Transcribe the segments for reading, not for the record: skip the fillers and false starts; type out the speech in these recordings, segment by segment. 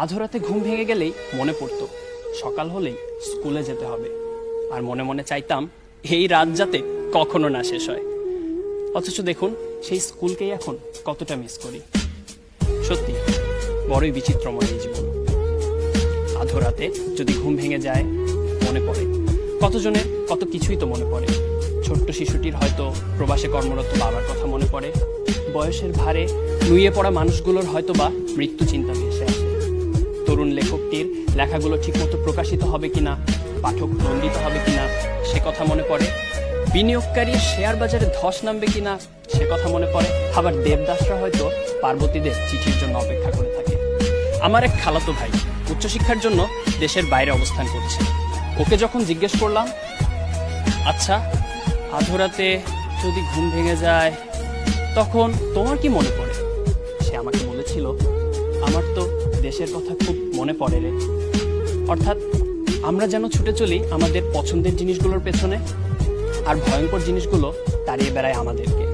আধরাতে ঘুম ভেঙে গেলেই মনে পড়তো সকাল হলেই স্কুলে যেতে হবে, আর মনে মনে চাইতাম এই রাত যাতে কখনো না শেষ হয়। অথচ দেখুন সেই স্কুলকেই এখন কতটা মিস করি। সত্যি বড়ই বিচিত্রময় এই জীবন। আধরাতে যদি ঘুম ভেঙে যায় মনে পড়ে কতজনের কত কিছুই তো মনে পড়ে। ছোট্ট শিশুটির হয়তো প্রবাসে কর্মরত বাবার কথা মনে পড়ে, বয়সের ভারে নুয়ে পড়া মানুষগুলোর হয়তো বা মৃত্যু চিন্তা ভেসে আসে। তরুণ লেখকটির লেখাগুলো ঠিকমতো প্রকাশিত হবে কিনা, পাঠক নন্দিত হবে কিনা সে কথা মনে পড়ে। বিনিয়োগকারীর শেয়ার বাজারে ধস নামবে কিনা সে কথা মনে পড়ে। আবার দেবদাসরা হয়তো পার্বতীদের চিঠির জন্য অপেক্ষা করে থাকে। আমার এক খালাতো ভাই উচ্চশিক্ষার জন্য দেশের বাইরে অবস্থান করছে। ওকে যখন জিজ্ঞেস করলাম, আচ্ছা আধরাতে যদি ঘুম ভেঙে যায় তখন তোমার কি মনে পড়ে, সে আমাকে বলেছিল, আমার তো দেশের কথা খুব মনে পড়ে রে। অর্থাৎ আমরা যেন ছুটে চলি আমাদের পছন্দের জিনিসগুলোর পেছনে, আর ভয়ঙ্কর জিনিসগুলো তাড়িয়ে বেড়ায় আমাদেরকে।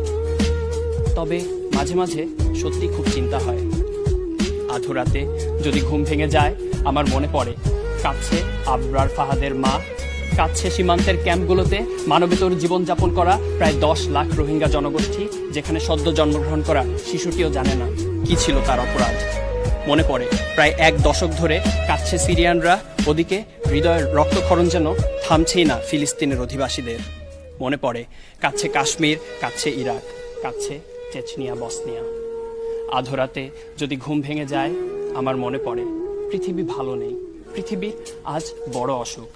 তবে মাঝে মাঝে সত্যি খুব চিন্তা হয়। আধরাতে যদি ঘুম ভেঙে যায় আমার মনে পড়ে কাছে আবরার ফাহাদের মা, কাছে সীমান্তের ক্যাম্পগুলোতে মানবেতর জীবনযাপন করা প্রায় 10 লাখ রোহিঙ্গা জনগোষ্ঠী, যেখানে সদ্য জন্মগ্রহণ করা শিশুটিও জানে না কি ছিল তার অপরাধ। মনে পড়ে প্রায় 1 দশক ধরে কাছে সিরিয়ানরা, ওদিকে হৃদয়ের রক্তক্ষরণ যেন থামছেই না ফিলিস্তিনের অধিবাসীদের। মনে পড়ে কাছে কাশ্মীর, কাছে ইরাক, কাছে চেচনিয়া, বসনিয়া। আধরাতে যদি ঘুম ভেঙে যায় আমার মনে পড়ে পৃথিবী ভালো নেই, পৃথিবীর আজ বড় অসুখ।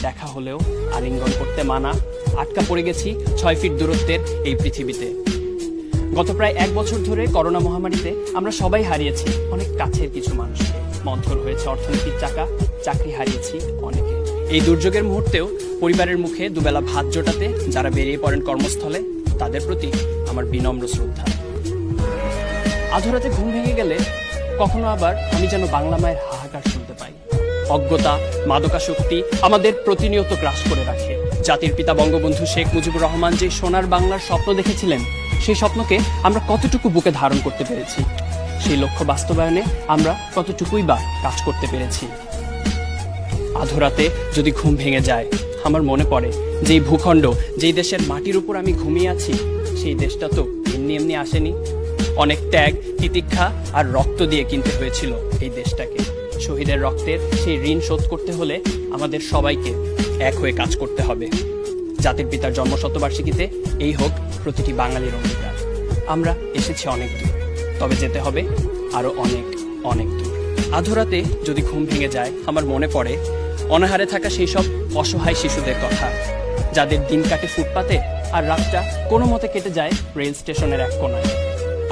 দেখা হলেও আলিঙ্গন করতে মানা, আটকা পড়ে গেছি 6 ফিট দূরত্বের এই পৃথিবীতে। গত প্রায় 1 বছর ধরে করোনা মহামারীতে আমরা সবাই হারিয়েছি অনেক কাছের কিছু মানুষকে। মন্থর হয়েছে অর্থনীতির চাকা, চাকরি হারিয়েছি অনেকে। এই দুর্যোগের মুহূর্তেও পরিবারের মুখে দুবেলা ভাত জোটাতে যারা বেরিয়ে পড়েন কর্মস্থলে, তাদের প্রতি আমার বিনম্র শ্রদ্ধা। আধরাতে ঘুম ভেঙে গেলে কখনো আবার আমি যেন বাংলা মায়ের হাহাকার শুনতে পাই। অজ্ঞতা, মাদকাসক্তি আমাদের প্রতিনিয়ত গ্রাস করে রাখে। জাতির পিতা বঙ্গবন্ধু শেখ মুজিবুর রহমান যে সোনার বাংলার স্বপ্ন দেখেছিলেন, সেই স্বপ্নকে আমরা কতটুকু বুকে ধারণ করতে পেরেছি, সেই লক্ষ্য বাস্তবায়নে আমরা কতটুকুই বা কাজ করতে পেরেছি। আধরাতে যদি ঘুম ভেঙে যায় আমার মনে পড়ে যেই ভূখণ্ড, যেই দেশের মাটির উপর আমি ঘুমিয়ে আছি, সেই দেশটা তো এমনি এমনি আসেনি। অনেক ত্যাগ, তিতিক্ষা আর রক্ত দিয়ে কিনতে হয়েছিল এই দেশটাকে। শহীদের রক্তের সেই ঋণ শোধ করতে হলে আমাদের সবাইকে এক হয়ে কাজ করতে হবে। জাতির পিতার জন্মশতবার্ষিকীতে এই হোক প্রতিটি বাঙালির অঙ্গীকার। আমরা এসেছি অনেক দূর, তবে যেতে হবে আরো অনেক অনেক দূর। আধরাতে যদি ঘুম ভেঙে যায় আমার মনে পড়ে অনাহারে থাকা সেই সব অসহায় শিশুদের কথা, যাদের দিন কাটে ফুটপাতে আর রাতটা কোনো মতে কেটে যায় রেল স্টেশনের এক কোণায়।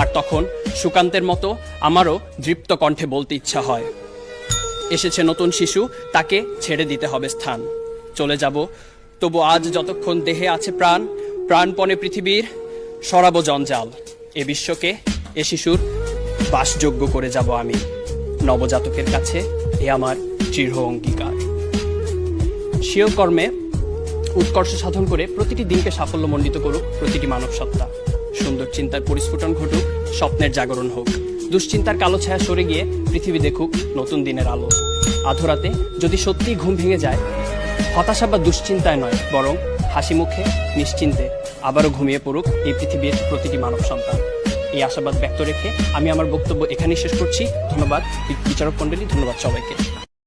আর তখন সুকান্তের মতো আমারও দৃপ্ত কণ্ঠে বলতে ইচ্ছা হয়, এসেছে নতুন শিশু, তাকে ছেড়ে দিতে হবে স্থান। চলে যাব তবু আজ যতক্ষণ দেহে আছে প্রাণ, প্রাণপণে পৃথিবীর সরাবো জঞ্জাল। এ বিশ্বকে এ শিশুর বাসযোগ্য করে যাব আমি। নবজাতকের কাছে এ আমার দৃঢ় অঙ্গীকার। স্বীয় কর্মে উৎকর্ষ সাধন করে প্রতিটি দিনকে সাফল্যমণ্ডিত করুক প্রতিটি মানব সত্তা। সুন্দর চিন্তার পরিস্ফুটন ঘটুক, স্বপ্নের জাগরণ হোক। দুশ্চিন্তার কালো ছায়া সরে গিয়ে পৃথিবী দেখুক নতুন দিনের আলো। আধরাতে যদি সত্যিই ঘুম ভেঙে যায়, হতাশা বা দুশ্চিন্তায় নয়, বরং হাসি মুখে নিশ্চিন্তে আবারও ঘুমিয়ে পড়ুক এই পৃথিবীর প্রতিটি মানব সন্তান। এই আশাবাদ ব্যক্ত রেখে আমি আমার বক্তব্য এখানেই শেষ করছি। ধন্যবাদ বিচারক মণ্ডলী, ধন্যবাদ সবাইকে।